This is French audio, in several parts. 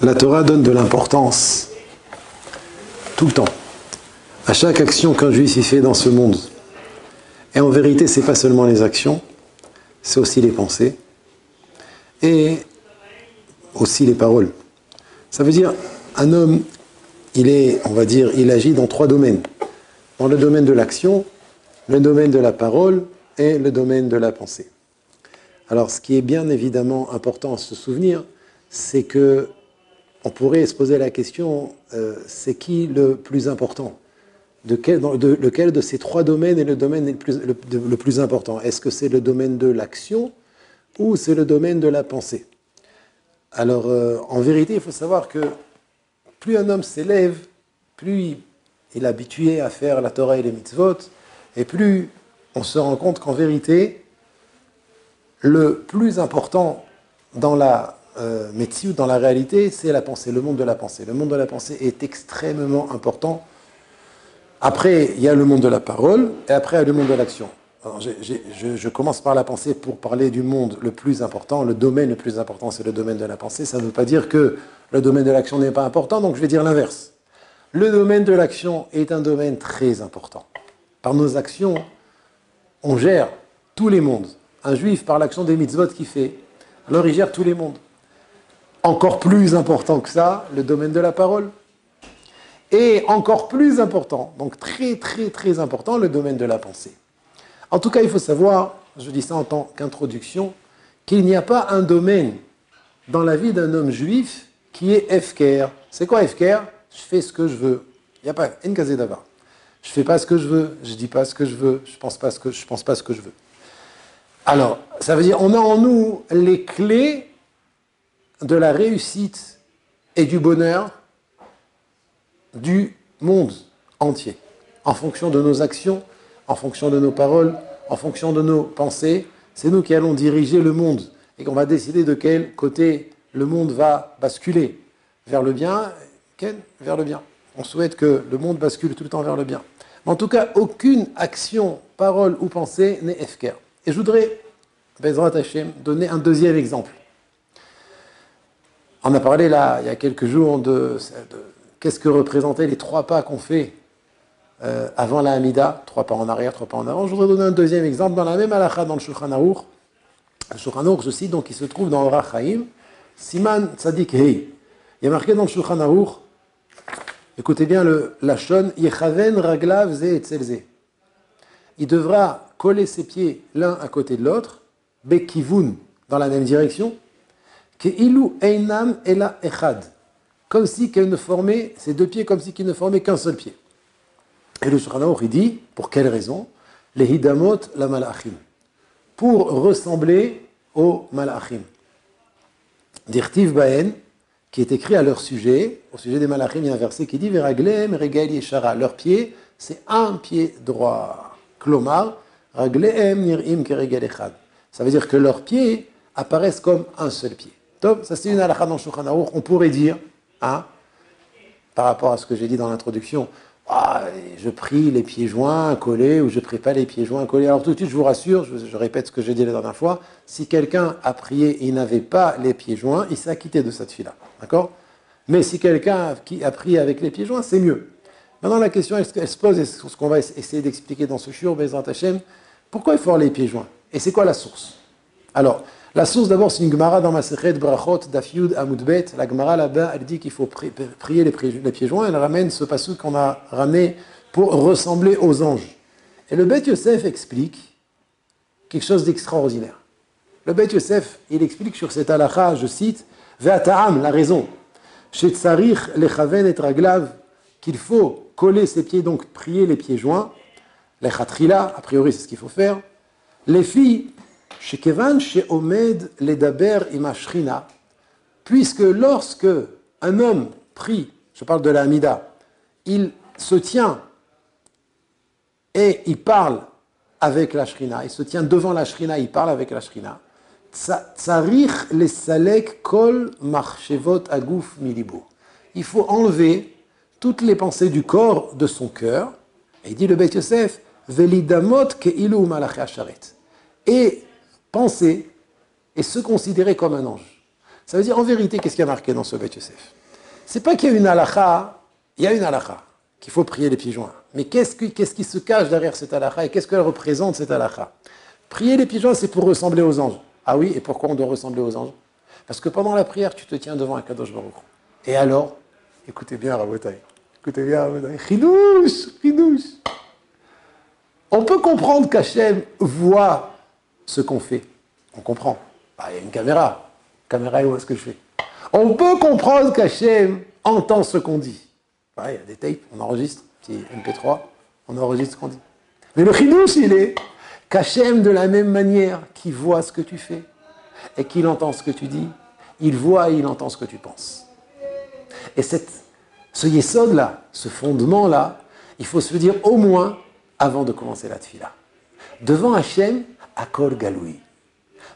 La Torah donne de l'importance, tout le temps, à chaque action qu'un juif y fait dans ce monde. Et en vérité, ce n'est pas seulement les actions, c'est aussi les pensées et aussi les paroles. Ça veut dire, un homme, il agit dans 3 domaines. Dans le domaine de l'action, le domaine de la parole et le domaine de la pensée. Alors, ce qui est bien évidemment important à se souvenir, c'est que on pourrait se poser la question, c'est qui le plus important? Lequel de ces 3 domaines est le domaine le plus important? Est-ce que c'est le domaine de l'action ou c'est le domaine de la pensée? Alors, en vérité, il faut savoir que plus un homme s'élève, plus il est habitué à faire la Torah et les mitzvot, et plus on se rend compte qu'en vérité, le plus important dans la métier, dans la réalité, c'est la pensée, le monde de la pensée. Le monde de la pensée est extrêmement important. Après, il y a le monde de la parole, et après, il y a le monde de l'action. Alors, je commence par la pensée pour parler du monde le plus important. Le domaine le plus important, c'est le domaine de la pensée. Ça ne veut pas dire que le domaine de l'action n'est pas important, donc je vais dire l'inverse. Le domaine de l'action est un domaine très important. Par nos actions, on gère tous les mondes. Un juif, par l'action des mitzvot qu'il fait, alors il gère tous les mondes. Encore plus important que ça, le domaine de la parole. Et encore plus important, donc très très très important, le domaine de la pensée. En tout cas, il faut savoir, je dis ça en tant qu'introduction, qu'il n'y a pas un domaine dans la vie d'un homme juif qui est hefker. C'est quoi hefker? Je fais ce que je veux. Il n'y a pas une casée d'avant. Je ne fais pas ce que je veux, je ne dis pas ce que je veux, je ne pense pas ce que je veux. Alors, ça veut dire on a en nous les clés de la réussite et du bonheur du monde entier, en fonction de nos actions, en fonction de nos paroles, en fonction de nos pensées. C'est nous qui allons diriger le monde et qu'on va décider de quel côté le monde va basculer, vers le bien, vers le bien. On souhaite que le monde bascule tout le temps vers le bien. Mais en tout cas, aucune action, parole ou pensée n'est efker. Et je voudrais, Bezrat Hashem, donner un deuxième exemple. On a parlé là, il y a quelques jours, de qu'est-ce que représentaient les 3 pas qu'on fait avant la Hamida, 3 pas en arrière, 3 pas en avant. Je voudrais donner un deuxième exemple dans la même halakha dans le Shulchan Aruch. Le Shulchan Aruch, je cite, donc il se trouve dans Orach Chaim, Siman Tzadik Hei. Il y a marqué dans le Shulchan Aruch, écoutez bien le Lashon, Yechaven Raglav Ze Etzel Ze. Il devra coller ses pieds l'un à côté de l'autre, Bekivun, dans la même direction, Ke'ilu Einam Ela Echad. Comme si qu'elle ne formait, ces 2 pieds, comme si qu'ils ne formaient qu'un seul pied. Et le Shulchan Aruch, il dit, pour quelle raison? Les hidamot la malachim. Pour ressembler aux malachim. Dirtiv Baen, qui est écrit à leur sujet, au sujet des malachim, il y a un verset qui dit, Veraglem regal yeshara. Leurs pieds, c'est un pied droit. Klomar, ragleem nir'im keregal echad. Ça veut dire que leurs pieds apparaissent comme un seul pied. Top, ça c'est une halakha dans le Shulchan Aruch. On pourrait dire, par rapport à ce que j'ai dit dans l'introduction, je prie les pieds joints collés ou je prie pas les pieds joints collés. Alors tout de suite, je vous rassure, je répète ce que j'ai dit la dernière fois, si quelqu'un a prié et il n'avait pas les pieds joints, il s'est acquitté de cette fila. D'accord? Mais si quelqu'un a prié avec les pieds joints, c'est mieux. Maintenant, la question elle se pose, et c'est ce qu'on va essayer d'expliquer dans ce shiur, Bezrat Hashem, pourquoi il faut avoir les pieds joints? Et c'est quoi la source? Alors, la source d'abord, c'est une Gemara dans Masechet Brachot, Daf Yud Amud Bet. La Gemara là-bas, elle dit qu'il faut prier les pieds joints. Elle ramène ce passage qu'on a ramené pour ressembler aux anges. Et le Bet Yosef explique quelque chose d'extraordinaire. Le Bet Yosef, il explique sur cette halakha, je cite, Ve'ata'am, la raison, Shetzarich lechaven et raglav, qu'il faut coller ses pieds, donc prier les pieds joints, lechatrila, a priori c'est ce qu'il faut faire, les filles, Shekevan she'omed ledaber im ashrina, puisque lorsque un homme prie, je parle de la Hamida, il se tient et il parle avec la Shrina, il se tient devant la Shrina, il parle avec la Shrina, Tsarich lesalek kol marchevot aguf milibo. Il faut enlever toutes les pensées du corps de son cœur, et il dit le Beit Yosef, velidamot keilu malachi asharet, et penser et se considérer comme un ange. Ça veut dire, en vérité, qu'est-ce qu'il y a marqué dans ce Beth Yosef? C'est pas qu'il y a une halakha, il y a une halakha, qu'il faut prier les pieds joints. Mais qu'est-ce qui se cache derrière cette halakha et qu'est-ce qu'elle représente, cette halakha? Prier les pieds joints, c'est pour ressembler aux anges. Ah oui, et pourquoi on doit ressembler aux anges? Parce que pendant la prière, tu te tiens devant un Kadosh Baruch Hu. Et alors, écoutez bien, Rabotai. Écoutez bien, Rabotai. Chidouche, chidouche. On peut comprendre qu'Hachem voit ce qu'on fait. On comprend. Ah, il y a une caméra. Caméra, où est-ce que je fais? On peut comprendre qu'Hachem entend ce qu'on dit. Ah, il y a des tapes, on enregistre, petit MP3, on enregistre ce qu'on dit. Mais le chidouche, il est qu'Hachem, de la même manière qu'il voit ce que tu fais et qu'il entend ce que tu dis, il voit et il entend ce que tu penses. Et ce yesod-là, ce fondement-là, il faut se le dire au moins avant de commencer la tfila. Devant Hachem, akol galoui.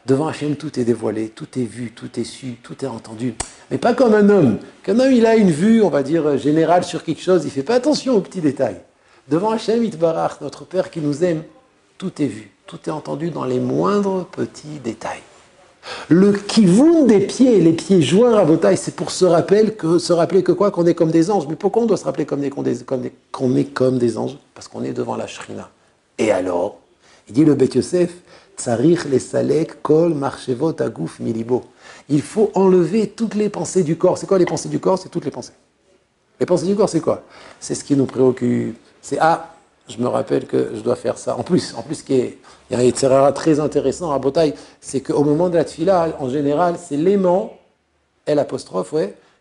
Devant Hachem, tout est dévoilé, tout est vu, tout est su, tout est entendu. Mais pas comme un homme. Qu'un homme, il a une vue, on va dire, générale sur quelque chose, il ne fait pas attention aux petits détails. Devant Hachem, Itbarach, notre Père qui nous aime, tout est vu, tout est entendu dans les moindres petits détails. Le kivoun des pieds, les pieds joints à Rabotai, c'est pour se rappeler que quoi? Qu'on est comme des anges. Mais pourquoi on doit se rappeler qu'on est comme des anges? Parce qu'on est devant la Shrina. Et alors, il dit le Beth Yosef, Tsarich les salek kol marchevot agouf milibo. Il faut enlever toutes les pensées du corps. C'est quoi les pensées du corps? C'est toutes les pensées. Les pensées du corps, c'est quoi? C'est ce qui nous préoccupe. C'est je me rappelle que je dois faire ça. En plus, il y a un Yetzirah très intéressant à Botaï, c'est qu'au moment de la tfila, en général, c'est l'aimant, l'apostrophe,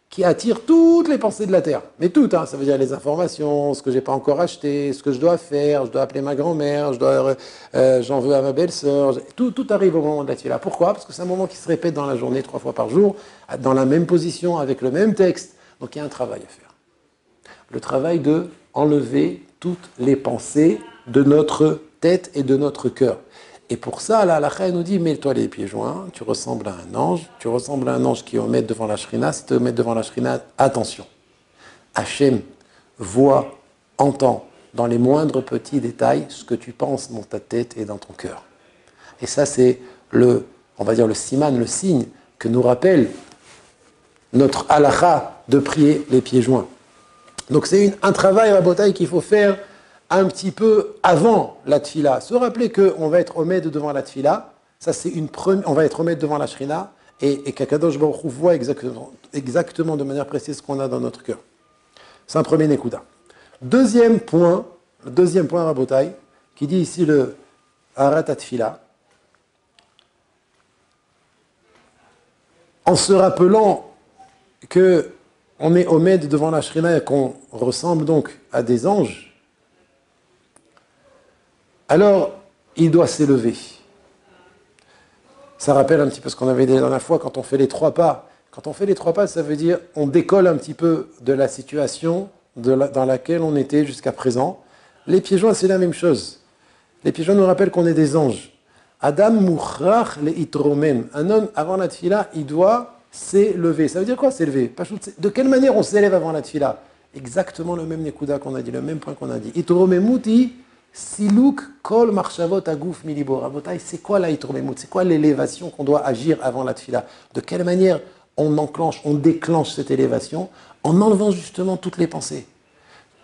qui attire toutes les pensées de la terre. Mais toutes, ça veut dire les informations, ce que j'ai pas encore acheté, ce que je dois faire, je dois appeler ma grand-mère, j'en veux à ma belle-sœur. Tout arrive au moment de la tfila. Pourquoi? Parce que c'est un moment qui se répète dans la journée 3 fois par jour, dans la même position, avec le même texte. Donc il y a un travail à faire. Le travail de enlever toutes les pensées de notre tête et de notre cœur. Et pour ça, la halakha nous dit, mets-toi les pieds joints, tu ressembles à un ange, qui est au maître devant la shrina. Si tu es au maître devant la shrina, attention. Hachem voit, entend, dans les moindres petits détails, ce que tu penses dans ta tête et dans ton cœur. Et ça, c'est on va dire le siman, le signe que nous rappelle notre halakha de prier les pieds joints. Donc c'est un travail à Botaï qu'il faut faire un petit peu avant la tfila. Se rappeler qu'on va être omed devant la tfila, ça c'est on va être omed devant la shrina, et qu'Akadosh Baruch Hu voit exactement de manière précise ce qu'on a dans notre cœur. C'est un premier nekuda. Deuxième point à Botaï, qui dit ici le harat tfila, en se rappelant que on est omed devant la shrina et qu'on ressemble donc à des anges, alors il doit s'élever. Ça rappelle un petit peu ce qu'on avait dit la dernière fois quand on fait les 3 pas. Quand on fait les 3 pas, ça veut dire on décolle un petit peu de la situation dans laquelle on était jusqu'à présent. Les pieds joints, c'est la même chose. Les pieds joints nous rappellent qu'on est des anges. Adam mouchrach le itromem. Un homme, avant la tfila, il doit s'élever. Ça veut dire quoi s'élever? De quelle manière on s'élève avant la tfila? Exactement le même nekuda qu'on a dit, le même point qu'on a dit. Itromemuti siluk kol marchavot agouf milibo. Rabotai, c'est quoi la itromemut? C'est quoi l'élévation qu'on doit agir avant la tfila? De quelle manière on déclenche cette élévation? En enlevant justement toutes les pensées.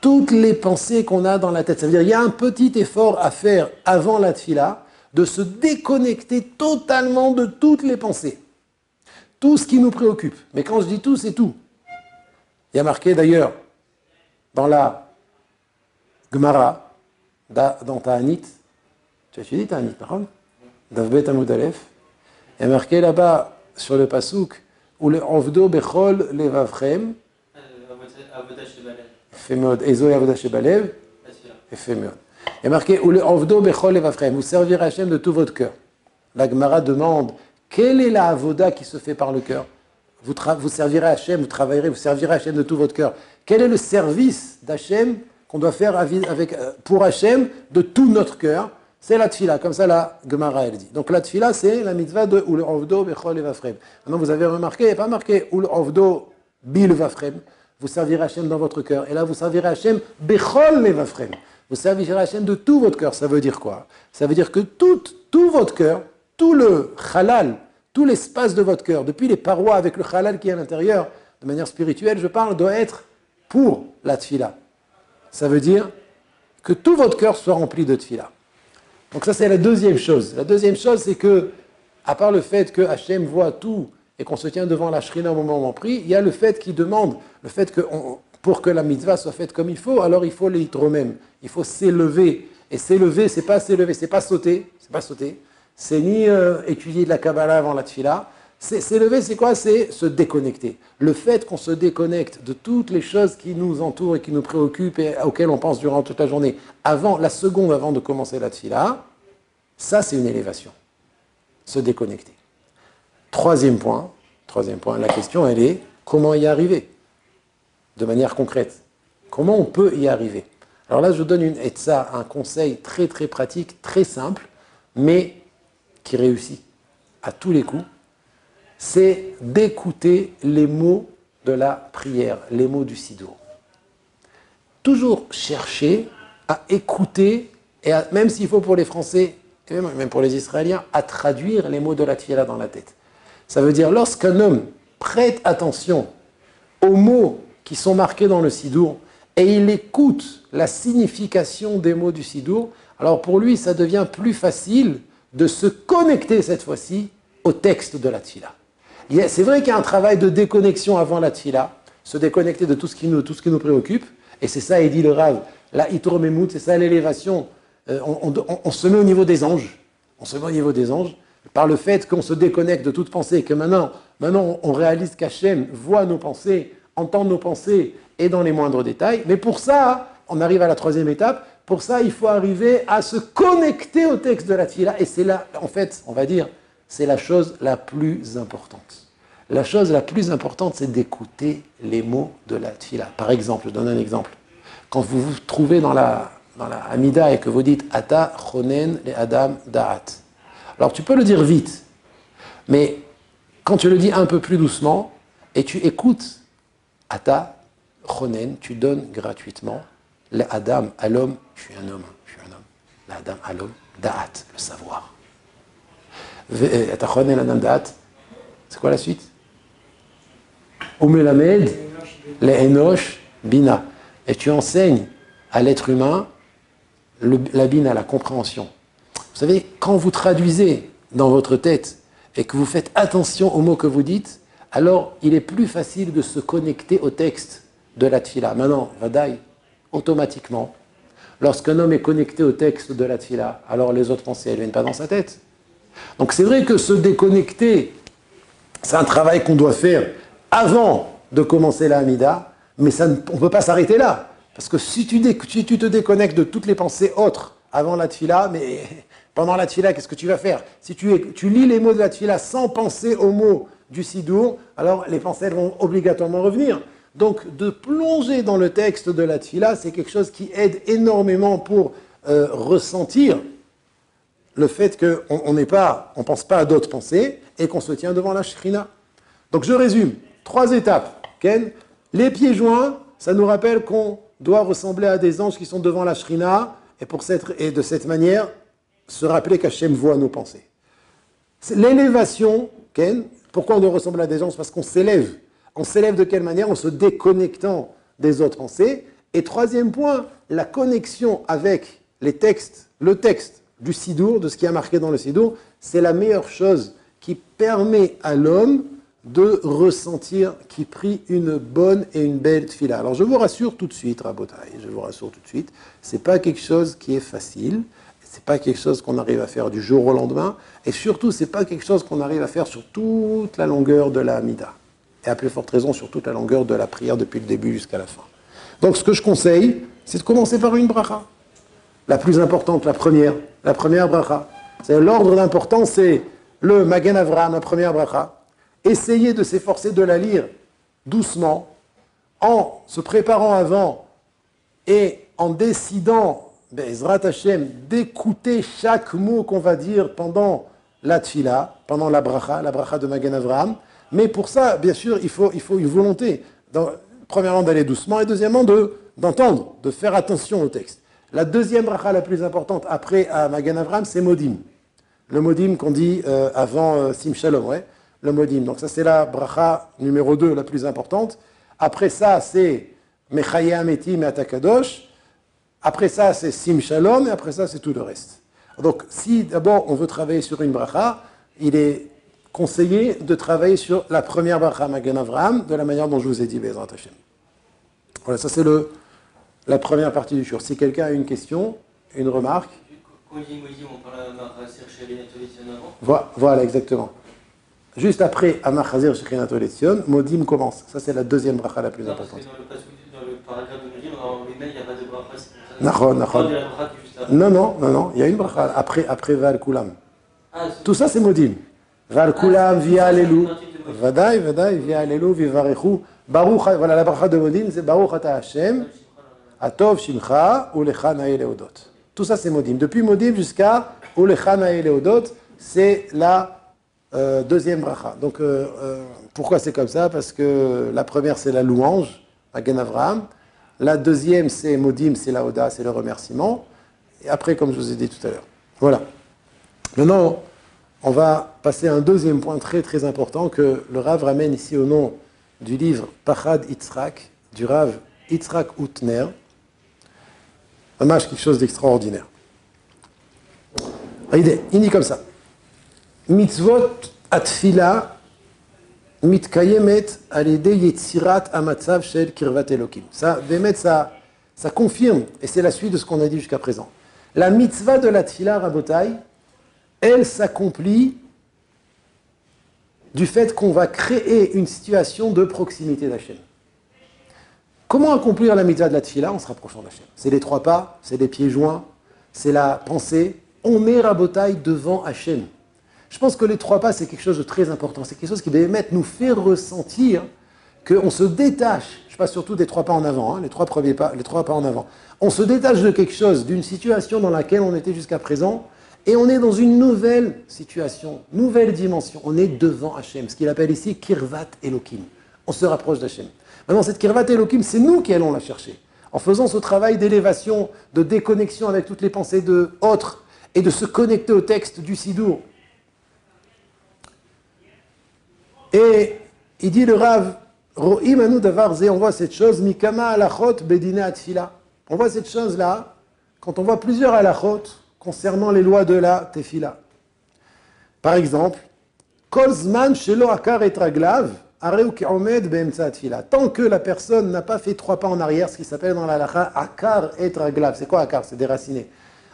Toutes les pensées qu'on a dans la tête. Ça veut dire qu'il y a un petit effort à faire avant la tfila, de se déconnecter totalement de toutes les pensées. Tout ce qui nous préoccupe. Mais quand je dis tout, c'est tout. Il y a marqué d'ailleurs dans la Gemara, dans Ta'anit, tu as étudié Ta'anit, non? Davbet Amud Aleph, il y a marqué là-bas sur le pasouk, où le Ovdo Bechol Levavchem, Fémod, Ezo Avoda Shebalev, et Fémod. Il y a marqué, où le Ovdo Bechol Levavchem, vous servirez Hachem de tout votre cœur. La Gemara demande, quelle est la avoda qui se fait par le cœur? Vous servirez Hachem, vous servirez Hachem de tout votre cœur. Quel est le service d'Hachem qu'on doit faire pour Hachem de tout notre cœur? C'est la tfila, comme ça la Gemara elle dit. Donc la tfila, c'est la mitzvah de Ul Ovdo Bechol Levavchem. Maintenant vous avez remarqué, il n'y a pas marqué Ul Ovdo Bil Vavchem. Vous servirez Hachem dans votre cœur. Et là, vous servirez Hachem Bechol Levavchem. Vous servirez Hachem de tout votre cœur. Ça veut dire quoi? Ça veut dire que tout votre cœur, tout le halal, tout l'espace de votre cœur, depuis les parois avec le halal qui est à l'intérieur, de manière spirituelle, je parle, doit être pour la tfila. Ça veut dire que tout votre cœur soit rempli de tfila. Donc ça, c'est la deuxième chose. La deuxième chose, c'est que, à part le fait que Hachem voit tout et qu'on se tient devant la shrina au moment où on prie, il y a le fait qu'il demande, le fait que pour que la mitzvah soit faite comme il faut, alors il faut l'hitromem, il faut s'élever. Et s'élever, c'est pas sauter, c'est ni étudier de la Kabbalah avant la tfila. S'élever, c'est quoi? C'est se déconnecter. Le fait qu'on se déconnecte de toutes les choses qui nous entourent et qui nous préoccupent et auxquelles on pense durant toute la journée, la seconde avant de commencer la tfila, ça c'est une élévation. Se déconnecter. Troisième point, la question elle est, comment y arriver? De manière concrète. Comment on peut y arriver? Alors là, je donne un conseil très très pratique, très simple, mais qui réussit à tous les coups. C'est d'écouter les mots de la prière, les mots du Sidour. Toujours chercher à écouter, et même s'il faut pour les Français, et même pour les Israéliens, à traduire les mots de la Tfila dans la tête. Ça veut dire, lorsqu'un homme prête attention aux mots qui sont marqués dans le Sidour, et il écoute la signification des mots du Sidour, alors pour lui, ça devient plus facile de se connecter cette fois-ci au texte de la Tfila. C'est vrai qu'il y a un travail de déconnexion avant la Tfila, se déconnecter de tout ce qui nous préoccupe, et c'est ça, il dit le Rav, la Hitromemut, c'est ça l'élévation. On se met au niveau des anges, par le fait qu'on se déconnecte de toute pensée, que maintenant on réalise qu'Hachem voit nos pensées, entend nos pensées, et dans les moindres détails. Mais pour ça, on arrive à la troisième étape, pour ça il faut arriver à se connecter au texte de la Tfila, et c'est là, en fait, on va dire, c'est la chose la plus importante. La chose la plus importante, c'est d'écouter les mots de la Tfila. Par exemple, je donne un exemple. Quand vous vous trouvez dans la Hamida et que vous dites « Ata chonen le adam da'at ». Alors tu peux le dire vite, mais quand tu le dis un peu plus doucement et tu écoutes « Ata chonen », tu donnes gratuitement le adam à l'homme, je suis un homme, le adam à l'homme, da'at, le savoir. C'est quoi la suite? Umelamed le enosh bina. Et tu enseignes à l'être humain la bina, la compréhension. Vous savez, quand vous traduisez dans votre tête et que vous faites attention aux mots que vous dites, alors il est plus facile de se connecter au texte de la tfila. Maintenant, vadaï, automatiquement, lorsqu'un homme est connecté au texte de la tfila, alors les autres pensées, elles ne viennent pas dans sa tête. Donc c'est vrai que se déconnecter, c'est un travail qu'on doit faire avant de commencer la Hamida, mais on ne peut pas s'arrêter là. Parce que si tu te déconnectes de toutes les pensées autres avant la Tfila, mais pendant la Tfila, qu'est-ce que tu vas faire? Si tu lis les mots de la Tfila sans penser aux mots du Sidour, alors les pensées vont obligatoirement revenir. Donc de plonger dans le texte de la Tfila, c'est quelque chose qui aide énormément pour ressentir le fait qu'on ne pense pas à d'autres pensées et qu'on se tient devant la Shrina. Donc je résume, 3 étapes. Ken, les pieds joints, ça nous rappelle qu'on doit ressembler à des anges qui sont devant la Shrina et de cette manière se rappeler qu'Hachem voit nos pensées. L'élévation, Ken, pourquoi on doit ressembler à des anges? Parce qu'on s'élève. On s'élève de quelle manière? En se déconnectant des autres pensées. Et 3e point, la connexion avec le texte du Sidour, de ce qui est marqué dans le Sidour, c'est la meilleure chose qui permet à l'homme de ressentir qu'il prie une bonne et une belle tfila. Alors je vous rassure tout de suite, Rabotai, c'est pas quelque chose qui est facile, c'est pas quelque chose qu'on arrive à faire du jour au lendemain, et surtout c'est pas quelque chose qu'on arrive à faire sur toute la longueur de la Hamida, et à plus forte raison sur toute la longueur de la prière depuis le début jusqu'à la fin. Donc ce que je conseille, c'est de commencer par une bracha. La plus importante, la première bracha. C'est l'ordre d'importance, c'est le Magen Avraham, la première bracha. Essayez de s'efforcer de la lire doucement, en se préparant avant et en décidant, Bezrat Hashem, d'écouter chaque mot qu'on va dire pendant la tfila, pendant la bracha de Magen Avraham. Mais pour ça, bien sûr, il faut une volonté. Premièrement, d'aller doucement et deuxièmement, d'entendre, de faire attention au texte. La deuxième bracha la plus importante après à Magen Avraham, c'est Modim. Le modim qu'on dit avant Sim Shalom, ouais. Le modim. Donc ça, c'est la bracha numéro 2, la plus importante. Après ça, c'est Mechaye Ametim et Atakadosh. Après ça, c'est Sim Shalom. Et après ça, c'est tout le reste. Donc, si d'abord on veut travailler sur une bracha, il est conseillé de travailler sur la première bracha Magen Avraham, de la manière dont je vous ai dit, Bezrat Hashem. Voilà, ça c'est la première partie du shiur. Si quelqu'un a une question, une remarque. Quand il dit modim, on parle à Amachazir Shekhinat Oletzion avant. Voilà, exactement. Juste après Amachazir Shekhinat Oletzion, modim commence. Ça c'est la deuxième bracha la plus importante. Parce que dans le paragraphe de modim, en lui-même, il n'y a pas de bracha. Non, il y a une bracha après Val Kulam. Tout ça c'est modim. Val Kulam, via Alelu. Vadaï, via Alelu, vivarechu. Baruch, voilà la bracha de modim, c'est Baruch ata Hashem, atov shimcha, ulecha nae leodot. Tout ça c'est modim. Depuis modim jusqu'à ulecha nae leodot, c'est la deuxième bracha. Donc pourquoi c'est comme ça? Parce que la première c'est la louange, Magen Avraham. La deuxième, c'est modim, c'est la oda, c'est le remerciement. Et après, comme je vous ai dit tout à l'heure. Voilà. Maintenant, on va passer à un deuxième point très très important que le Rav ramène ici au nom du livre Pachad Yitzhak, du Rav Yitzhak Utner. Vraiment quelque chose d'extraordinaire. Il dit comme ça. Mitzvot atfila mitkayemet alidei yetzirat amatzav shel kirvat elokim. Ça confirme, et c'est la suite de ce qu'on a dit jusqu'à présent. La mitzvah de la tfila, Rabotai, elle s'accomplit du fait qu'on va créer une situation de proximité d'Hachem. Comment accomplir la mitzvah de la tfila en se rapprochant d'Hachem? C'est les 3 pas, c'est les pieds joints, c'est la pensée. On est, Rabotai, devant Hachem. Je pense que les 3 pas, c'est quelque chose de très important. C'est quelque chose qui nous fait ressentir qu'on se détache. Je passe surtout des 3 pas en avant, les 3 premiers pas, les 3 pas en avant. On se détache de quelque chose, d'une situation dans laquelle on était jusqu'à présent, et on est dans une nouvelle situation, nouvelle dimension. On est devant Hachem, ce qu'il appelle ici Kirvat Elokim. On se rapproche d'Hachem. Maintenant, cette Kirvat Elokim, c'est nous qui allons la chercher. En faisant ce travail d'élévation, de déconnexion avec toutes les pensées de autres, et de se connecter au texte du Sidour. Et il dit le Rav, Ro'im anu davar ze, on voit cette chose, mikama alachot bedine atfila. On voit cette chose-là quand on voit plusieurs alachot concernant les lois de la tefila. Par exemple, kol zman shelo akar et raglav, areu ke'omed be'emtza atfila. Tant que la personne n'a pas fait 3 pas en arrière, ce qui s'appelle dans la halacha akar et raglav. C'est quoi akar? C'est déraciné.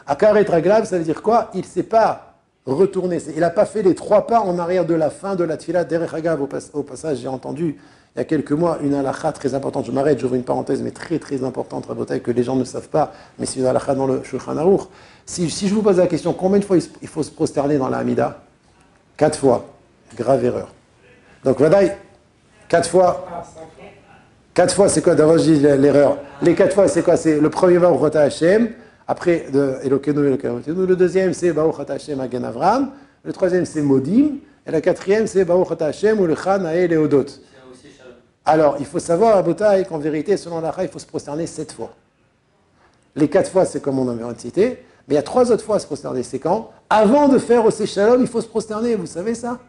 Akar et raglav, ça veut dire quoi? Il ne s'est pas retourné. Il n'a pas fait les 3 pas en arrière de la fin de la tefila. Derech Hagav, au passage, j'ai entendu il y a quelques mois une halakha très importante. Je m'arrête, j'ouvre une parenthèse, mais très très importante, Rabotai, que les gens ne savent pas, mais c'est une halakha dans le Shulchan Aruch. Si je vous pose la question, combien de fois il faut se prosterner dans la Hamida? 4 fois. Grave erreur. Donc, Vadaï, 4 fois. 4 fois, c'est quoi? D'abord, je dis l'erreur. Les 4 fois, c'est quoi? C'est le premier Baruch Ata Hashem. Après, Elokenu, Elokenu. Le deuxième, c'est Baruch Ata Hashem Magen Avraham. Le troisième, c'est Modim. Et la quatrième, c'est Baruch Ata Hashem Ulecha Nae Leodot. Alors, il faut savoir, Rabotai, qu'en vérité, selon la Racha, il faut se prosterner 7 fois. Les 4 fois, c'est comme on a cité. Mais il y a 3 autres fois à se prosterner. C'est quand? Avant de faire Oseh Shalom, il faut se prosterner. Vous savez ça?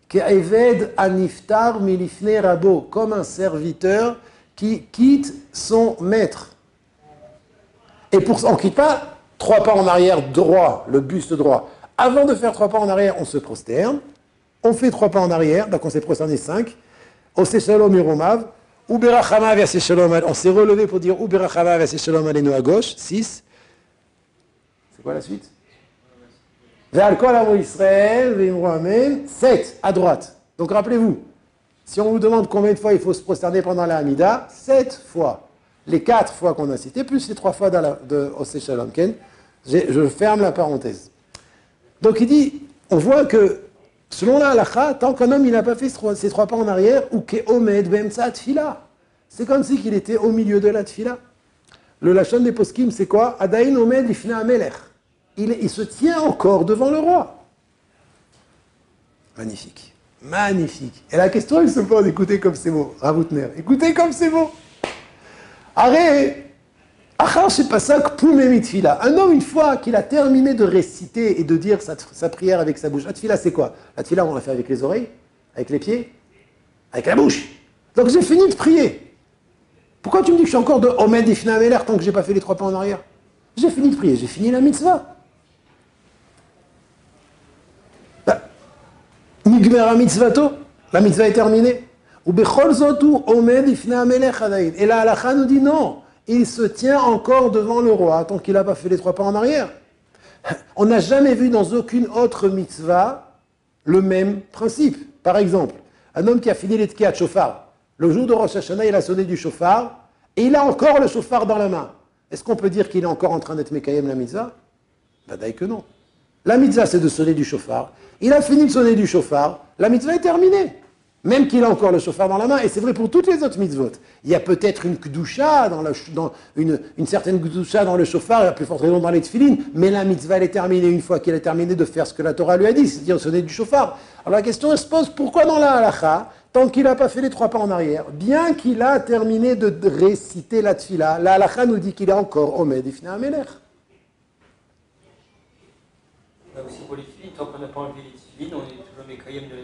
Ke'eved aniftar milifne rabo. Comme un serviteur qui quitte son maître. Et on ne quitte pas 3 pas en arrière droit, le buste droit. Avant de faire 3 pas en arrière, on se prosterne. On fait 3 pas en arrière, donc on s'est prosterné 5. Oseh Shalom Yeromav. Uberachamav Yaseh Shalom. On s'est relevé pour dire Uberachamav Yaseh Shalom Alenu à gauche. 6. C'est quoi la suite? Ve'al kol amo Yisrael ve'imru amen. 7 à droite. Donc rappelez-vous, si on vous demande combien de fois il faut se prosterner pendant la Hamida, 7 fois. Les 4 fois qu'on a cité, plus les 3 fois de Oseh Shalom. Je ferme la parenthèse. Donc il dit, on voit que selon la halakha, tant qu'un homme il n'a pas fait ces 3 pas en arrière, ou ke'omed be'emtza tfila, c'est comme si qu'il était au milieu de la tfila. Le lachon des poskim, c'est quoi? Adaïn omed lifna amelech. Il se tient encore devant le roi. Magnifique. Magnifique. Et la question, il se pose, écoutez comme c'est beau. Rav Utner, écoutez comme c'est beau. Arrête, Achar shepasak poumé mitfila. Un homme, une fois qu'il a terminé de réciter et de dire sa prière avec sa bouche. La tfila, c'est quoi? La tfila, on l'a fait avec les oreilles, avec les pieds, avec la bouche. Donc j'ai fini de prier. Pourquoi tu me dis que je suis encore de Omed Ifna Ameler tant que j'ai pas fait les 3 pas en arrière? J'ai fini de prier, j'ai fini la mitzvah. Nigmera mitzvato, la mitzvah est terminée. Ou bechol zotu Omed Ifna Ameler Chadaïd. Et la halakha nous dit non, il se tient encore devant le roi tant qu'il n'a pas fait les 3 pas en arrière. On n'a jamais vu dans aucune autre mitzvah le même principe. Par exemple, un homme qui a fini les tkiyat shofar. Le jour de Rosh Hashanah, il a sonné du shofar et il a encore le shofar dans la main. Est-ce qu'on peut dire qu'il est encore en train d'être Mekayem la mitzvah? Badaï que non. La mitzvah, c'est de sonner du shofar. Il a fini de sonner du shofar, la mitzvah est terminée. Même qu'il a encore le shofar dans la main, et c'est vrai pour toutes les autres mitzvot. Il y a peut-être une kdusha, une certaine kdusha dans le shofar, et la plus forte raison dans les tefilines, mais la mitzvah, elle est terminée une fois qu'il a terminé de faire ce que la Torah lui a dit, c'est-à-dire sonner du shofar. Alors la question elle se pose, pourquoi dans la halakha, tant qu'il n'a pas fait les 3 pas en arrière, bien qu'il a terminé de réciter la tfila, la halakha nous dit qu'il est encore Omed Ifna Ameler. Là aussi pour les tefilines, tant qu'on n'a pas enlevé les tefilines, on est toujours Mekayem de la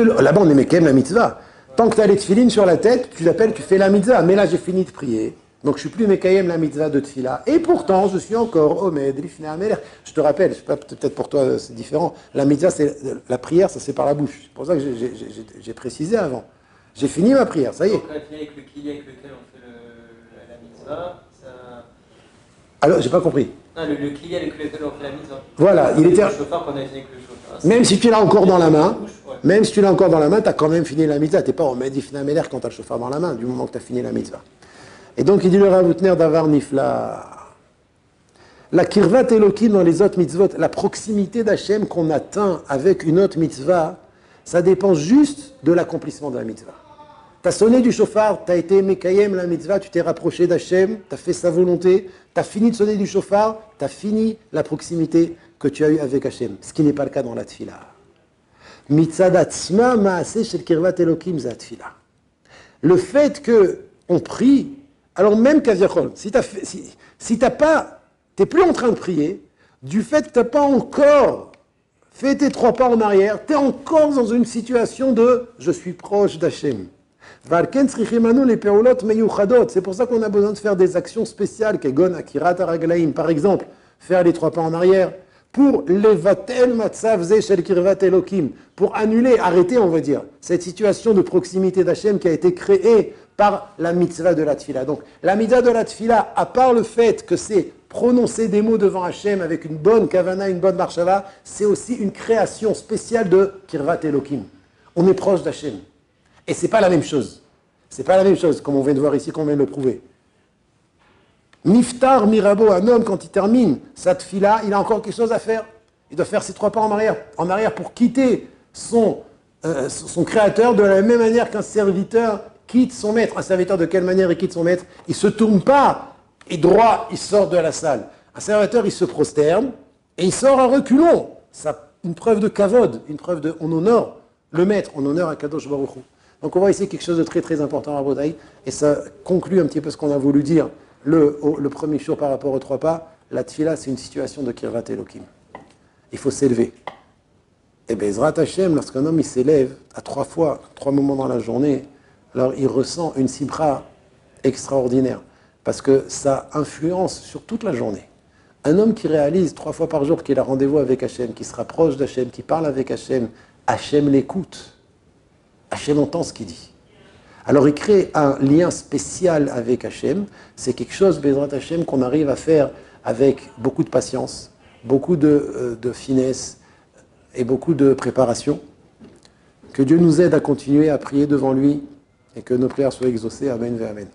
mitzvah. Là-bas, on est Mekayem la mitzvah. Tant que tu as les tefilines sur la tête, tu fais la mitzvah. Mais là, j'ai fini de prier. Donc, je suis plus Mekayem la mitzvah de tfila. Et pourtant, je suis encore Omed Ifna Ameler. Je te rappelle, peut-être pour toi, c'est différent. La mitzvah, la prière, ça c'est par la bouche. C'est pour ça que j'ai précisé avant. J'ai fini ma prière, ça y est. Donc, on a fini avec le kili avec lequel on fait la mitzvah, ça... Alors, j'ai pas compris. Ah, le kili avec lequel on fait la mitzvah. Voilà, il était... Le shofar qu'on a fini avec le shofar. Même si tu l'as encore dans la main, Ouais. même si tu l'as encore dans la main, tu as quand même fini la mitzvah. Tu n'es pas Omed Ifna Ameler quand tu as le shofar dans la main, du moment que tu as fini la mitzvah. Et donc, il dit le Rav Outner d'Avar Nifla. La kirvat Elokim dans les autres mitzvot, la proximité d'Hachem qu'on atteint avec une autre mitzvah, ça dépend juste de l'accomplissement de la mitzvah. Tu as sonné du shofar, tu as été Mekayem la mitzvah, tu t'es rapproché d'Hachem, tu as fait sa volonté, tu as fini de sonner du shofar, tu as fini la proximité que tu as eue avec Hachem. Ce qui n'est pas le cas dans la tfila. Mitzad atzma maaseh shel kirvat Elokim za tfila. Le fait qu'on prie, alors même Kaviachol, si t'as pas, t'es plus en train de prier, du fait que tu n'as pas encore fait tes 3 pas en arrière, tu es encore dans une situation de « je suis proche d'Hachem ». C'est pour ça qu'on a besoin de faire des actions spéciales, kegon akirat haraglaim, par exemple, faire les 3 pas en arrière, pour levatel matzav ze shel kirvat elokim, pour annuler, arrêter, on va dire, cette situation de proximité d'Hachem qui a été créée par la mitzvah de la tfila. Donc, la mitzvah de la tfila, à part le fait que c'est prononcer des mots devant Hachem avec une bonne kavana, une bonne marshava, c'est aussi une création spéciale de kirvat elokim. On est proche d'Hachem. Et c'est pas la même chose. C'est pas la même chose, comme on vient de voir ici, comme on vient de le prouver. Niftar Mirabo, un homme, quand il termine sa tfila, il a encore quelque chose à faire. Il doit faire ses 3 pas en arrière pour quitter son créateur de la même manière qu'un serviteur quitte son maître. Un serviteur, de quelle manière il quitte son maître? Il ne se tourne pas et droit, il sort de la salle. Un serviteur, il se prosterne et il sort à reculons. C'est une preuve de kavod, une preuve de... On honore le maître, on honore un Kadosh Baruch Hu. Donc on voit ici quelque chose de très très important à Bodaï, et ça conclut un petit peu ce qu'on a voulu dire le premier jour par rapport aux 3 pas. La tfila, c'est une situation de kirvat Elokim. Il faut s'élever. Et Bezrat Hashem, lorsqu'un homme il s'élève à 3 moments dans la journée, alors il ressent une simcha extraordinaire, parce que ça influence sur toute la journée. Un homme qui réalise 3 fois par jour qu'il a rendez-vous avec Hashem, qui se rapproche d'Hachem, qui parle avec Hashem, Hachem l'écoute. Hachem entend ce qu'il dit. Alors il crée un lien spécial avec Hachem. C'est quelque chose, Bezrat Hachem, qu'on arrive à faire avec beaucoup de patience, beaucoup de finesse et beaucoup de préparation. Que Dieu nous aide à continuer à prier devant lui et que nos prières soient exaucées. Amen, ve amen.